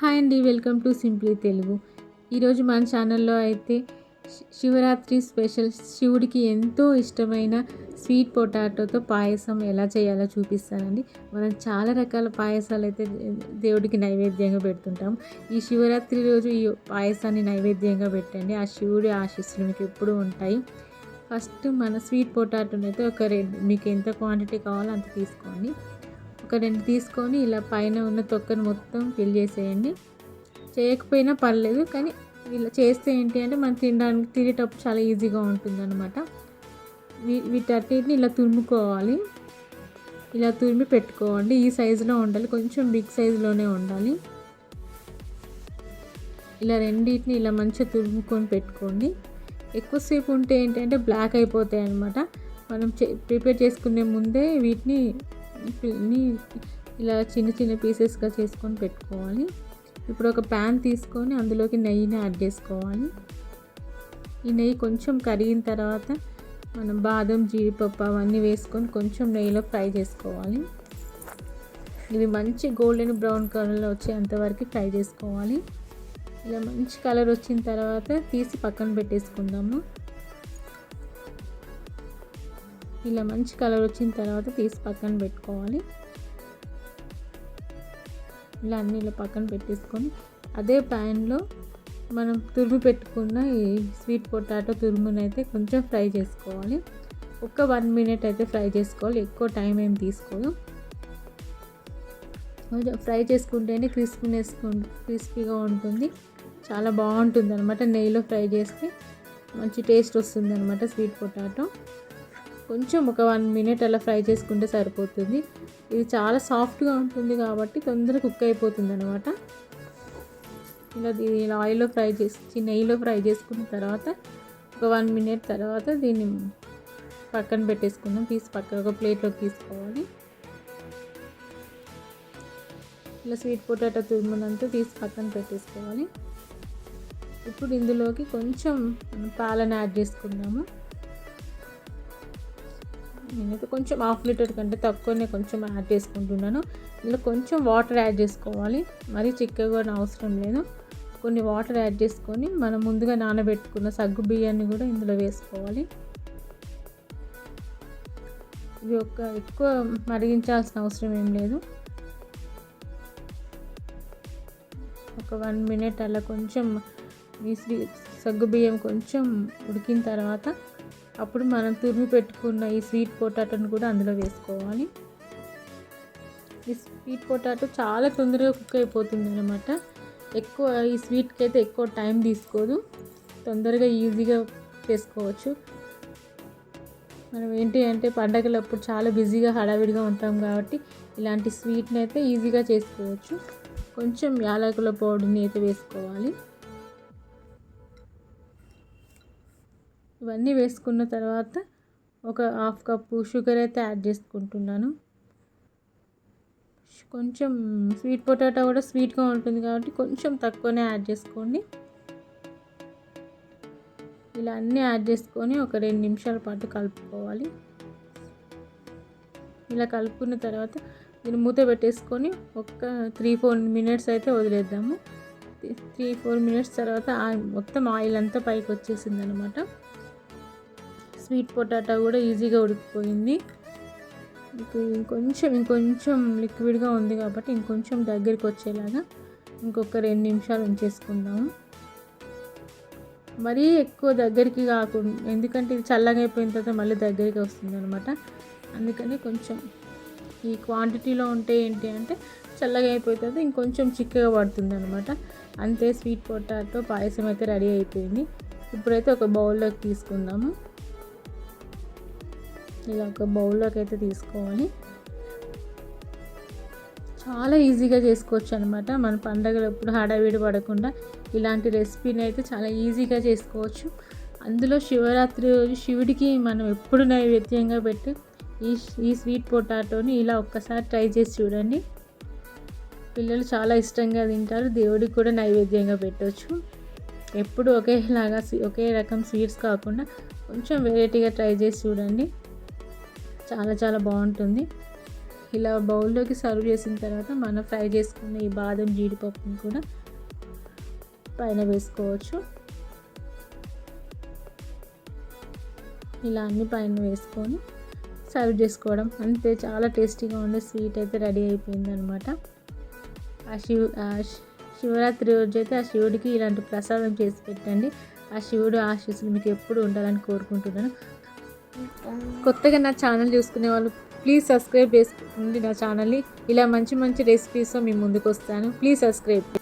Hi అండి, welcome to simply Telugu. ఈరోజు మన ఛానల్లో అయితే శివరాత్రి స్పెషల్ శివుడికి ఎంతో ఇష్టమైన స్వీట్ పొటాటోతో పాయసం ఎలా చేయాలో చూపిస్తానండి. మనం చాలా రకాల పాయసాలు అయితే దేవుడికి నైవేద్యంగా పెడుతుంటాం. ఈ శివరాత్రి రోజు ఈ పాయసాన్ని నైవేద్యంగా పెట్టండి. ఆ శివుడి ఆశీస్సులు మీకు ఎప్పుడూ ఉంటాయి. ఫస్ట్ మన స్వీట్ పొటాటోని అయితే ఒక మీకు ఎంత క్వాంటిటీ కావాలో అంత తీసుకోండి. ఒక 2 తీసుకొని ఇలా పైన ఉన్న తొక్కను మొత్తం ఫిల్ చేసేయండి. చేయకపోయినా పర్లేదు, కానీ ఇలా చేస్తే ఏంటి అంటే మనం తినేటప్పుడు చాలా ఈజీగా ఉంటుందన్నమాట. వీటన్నిటిని ఇలా తురుముకోవాలి. ఇలా తురిమి పెట్టుకోండి. ఈ సైజులో ఉండాలి, కొంచెం బిగ్ సైజులోనే ఉండాలి. ఇలా రెండింటిని ఇలా మంచిగా తురుముకొని పెట్టుకోండి. ఎక్కువసేపు ఉంటే ఏంటంటే బ్లాక్ అయిపోతాయి అన్నమాట. మనం ప్రిపేర్ చేసుకునే ముందే వీటిని ఇలా చిన్న చిన్న పీసెస్గా చేసుకొని పెట్టుకోవాలి. ఇప్పుడు ఒక ప్యాన్ తీసుకొని అందులోకి నెయ్యిని యాడ్ చేసుకోవాలి. ఈ నెయ్యి కొంచెం కరిగిన తర్వాత మనం బాదం, జీడిపప్పు అవన్నీ వేసుకొని కొంచెం నెయ్యిలో ఫ్రై చేసుకోవాలి. ఇవి మంచి గోల్డెన్ బ్రౌన్ కలర్లో వచ్చేంతవరకు ఫ్రై చేసుకోవాలి. ఇలా మంచి కలర్ వచ్చిన తర్వాత తీసి పక్కన పెట్టేసుకుందాము. ఇలా మంచి కలర్ వచ్చిన తర్వాత తీసి పక్కన పెట్టుకోవాలి. ఇలా అన్నీ ఇలా పక్కన పెట్టేసుకొని అదే ప్యాన్లో మనం తురుము పెట్టుకున్న ఈ స్వీట్ పొటాటో తురుమును అయితే కొంచెం ఫ్రై చేసుకోవాలి. ఒక 1 మినిట్ అయితే ఫ్రై చేసుకోవాలి, ఎక్కువ టైం ఏం తీసుకోదు. కొంచెం ఫ్రై చేసుకుంటేనే క్రిస్పీగా ఉంటుంది, చాలా బాగుంటుంది అనమాట. నెయ్యిలో ఫ్రై చేస్తే మంచి టేస్ట్ వస్తుంది అనమాట స్వీట్ పొటాటో. కొంచెం ఒక 1 మినిట్ అలా ఫ్రై చేసుకుంటే సరిపోతుంది. ఇది చాలా సాఫ్ట్గా ఉంటుంది కాబట్టి తొందరగా కుక్ అయిపోతుంది అనమాట. ఇలా ఆయిల్లో ఫ్రై చేసి నెయ్యిలో ఫ్రై చేసుకున్న తర్వాత ఒక 1 మినిట్ తర్వాత దీన్ని పక్కన పెట్టేసుకుందాం. పక్కన ఒక ప్లేట్లోకి తీసుకోవాలి. ఇలా స్వీట్ పొటాటో తురుమునంతా తీసి పక్కన పెట్టేసుకోవాలి. ఇప్పుడు ఇందులోకి కొంచెం పాలను యాడ్ చేసుకుందాము. నేనైతే కొంచెం 1/2 లీటర్ కంటే తక్కువనే కొంచెం యాడ్ చేసుకుంటున్నాను. ఇందులో కొంచెం వాటర్ యాడ్ చేసుకోవాలి, మరీ చిక్కగా అవసరం లేదు. కొన్ని వాటర్ యాడ్ చేసుకొని మనం ముందుగా నానబెట్టుకున్న సగ్గు బియ్యాన్ని కూడా ఇందులో వేసుకోవాలి. ఇది ఎక్కువ మరిగించాల్సిన అవసరం ఏం లేదు. ఒక 1 మినిట్ అలా కొంచెం ఈ సగ్గు బియ్యం కొంచెం ఉడికిన తర్వాత అప్పుడు మనం తురిమి పెట్టుకున్న ఈ స్వీట్ పొటాటోని కూడా అందులో వేసుకోవాలి. ఈ స్వీట్ పొటాటో చాలా తొందరగా కుక్ అయిపోతుంది అన్నమాట. ఈ స్వీట్కి అయితే ఎక్కువ టైం తీసుకోదు, తొందరగా ఈజీగా చేసుకోవచ్చు. మనం ఏంటి అంటే పండగలప్పుడు చాలా బిజీగా హడావిడిగా ఉంటాం కాబట్టి ఇలాంటి స్వీట్ని అయితే ఈజీగా చేసుకోవచ్చు. కొంచెం యాలకుల పౌడర్ని అయితే వేసుకోవాలి. ఇవన్నీ వేసుకున్న తర్వాత ఒక 1/2 కప్పు షుగర్ అయితే యాడ్ చేసుకుంటున్నాను. కొంచెం స్వీట్ పొటాటో కూడా స్వీట్గా ఉంటుంది కాబట్టి కొంచెం తక్కువనే యాడ్ చేసుకోండి. ఇలా అన్నీ యాడ్ చేసుకొని ఒక 2 నిమిషాల పాటు కలుపుకోవాలి. ఇలా కలుపుకున్న తర్వాత దీన్ని మూత పెట్టేసుకొని ఒక 3-4 మినిట్స్ అయితే వదిలేద్దాము. 3-4 మినిట్స్ తర్వాత మొత్తం ఆయిల్ అంతా పైకి వచ్చేసింది అనమాట. స్వీట్ పొటాటో కూడా ఈజీగా ఉడికిపోయింది. ఇంకొంచెం లిక్విడ్గా ఉంది కాబట్టి ఇంకొంచెం దగ్గరికి వచ్చేలాగా ఇంకొక 2 నిమిషాలు ఉంచేసుకుందాము. మరీ ఎక్కువ దగ్గరికి కాకుండా, ఎందుకంటే ఇది చల్లగా అయిపోయిన తర్వాత మళ్ళీ దగ్గరికి వస్తుంది అనమాట. అందుకని కొంచెం ఈ క్వాంటిటీలో ఉంటే ఏంటి అంటే చల్లగా అయిపోయిన తర్వాత ఇంకొంచెం చిక్కగా పడుతుంది అనమాట. అంతే, స్వీట్ పొటాటో పాయసం అయితే రెడీ అయిపోయింది. ఇప్పుడైతే ఒక బౌల్లోకి తీసుకుందాము. ఇలా ఒక బౌల్లోకి అయితే తీసుకోవాలి. చాలా ఈజీగా చేసుకోవచ్చు అనమాట. మన పండగలప్పుడు హడావిడి పడకుండా ఇలాంటి రెసిపీని అయితే చాలా ఈజీగా చేసుకోవచ్చు. అందులో శివరాత్రి రోజు శివుడికి మనం ఎప్పుడు నైవేద్యంగా పెట్టి ఈ స్వీట్ పొటాటోని ఇలా ఒక్కసారి ట్రై చేసి చూడండి. పిల్లలు చాలా ఇష్టంగా తింటారు. దేవుడికి కూడా నైవేద్యంగా పెట్టవచ్చు. ఎప్పుడు ఒకే రకం స్వీట్స్ కాకుండా కొంచెం వెరైటీగా ట్రై చేసి చూడండి. చాలా చాలా బాగుంటుంది. ఇలా బౌల్లోకి సర్వ్ చేసిన తర్వాత మనం ఫ్రై చేసుకున్న ఈ బాదం జీడిపప్పుని కూడా పైన వేసుకోవచ్చు. ఇలా అన్ని పైన వేసుకొని సర్వ్ చేసుకోవడం అంతే. చాలా టేస్టీగా ఉండే స్వీట్ అయితే రెడీ అయిపోయింది అనమాట. శివరాత్రి రోజు అయితే ఆ శివుడికి ఇలాంటి ప్రసాదం చేసి పెట్టండి. ఆ శివుడు ఆశీస్సులు మీకు ఎప్పుడు ఉండాలని కోరుకుంటున్నాను. కొత్తగా నా ఛానల్ చూసుకునే వాళ్ళు ప్లీజ్ సబ్స్క్రైబ్ చేసుకోండి నా ఛానల్ని. ఇలా మంచి మంచి రెసిపీస్తో మీ ముందుకు వస్తాను. Please subscribe.